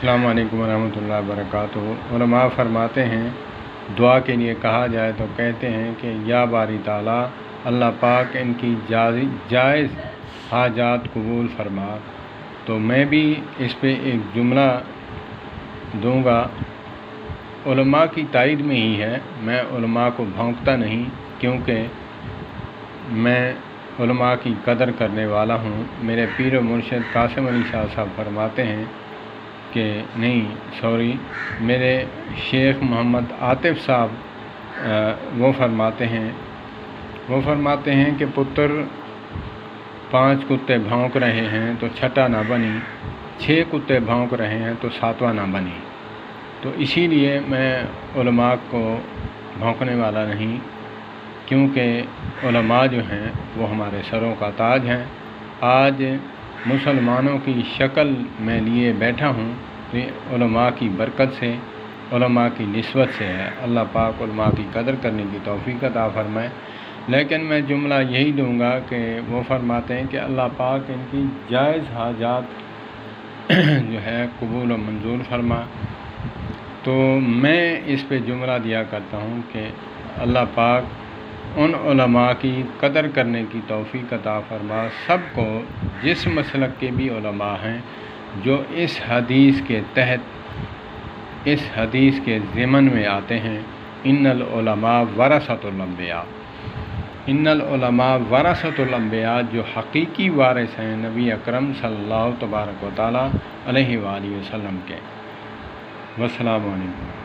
अस्सलामु अलैकुम वरहमतुल्लाहि वबरकातुहू। उलमा फरमाते हैं दुआ के लिए कहा जाए तो कहते हैं कि या बारी ताला, अल्लाह पाक इनकी जायज़ हाजात कबूल फरमा। तो मैं भी इस पे एक जुमला दूंगा, उलमा की तायद में ही है। मैं उलमा को भौंकता नहीं, क्योंकि मैं उलमा की कदर करने वाला हूँ। मेरे पीर मुर्शिद कासिम अली शाह साहब फरमाते हैं कि मेरे शेख मोहम्मद आतिफ साहब वो फरमाते हैं कि पुत्र 5 कुत्ते भौंक रहे हैं तो छठा ना बनी, 6 कुत्ते भौंक रहे हैं तो 7वां ना बनी। तो इसीलिए मैं उलमा को भौंकने वाला नहीं, क्योंकि उलमा जो हैं वो हमारे सरों का ताज हैं। आज मुसलमानों की शक्ल मैं लिए बैठा हूँ तो ये उलमा की बरकत से, उलमा की निस्बत से है। अल्लाह पाक उलमा की कदर करने की तौफीक अता फरमाए। लेकिन मैं जुमला यही दूंगा कि वो फरमाते हैं कि अल्लाह पाक इनकी जायज़ हाजात जो है कबूल और मंजूर फरमा। तो मैं इस पे जुमला दिया करता हूँ कि अल्लाह पाक उन उलमा की कदर करने की तौफीक अता फरमा, सबको जिस मसलक के भी उलमा हैं जो इस हदीस के तहत, इस हदीस के ज़िमन में आते हैं। इन्नल उलमा वरसतुल अंबिया, इन्नल उलमा वरसतुल अंबिया, जो हकीकी वारिस हैं नबी अकरम सल्लल्लाहु तबारक व तआला अलैहि वसल्लम के। वस्सलामु अलैकुम।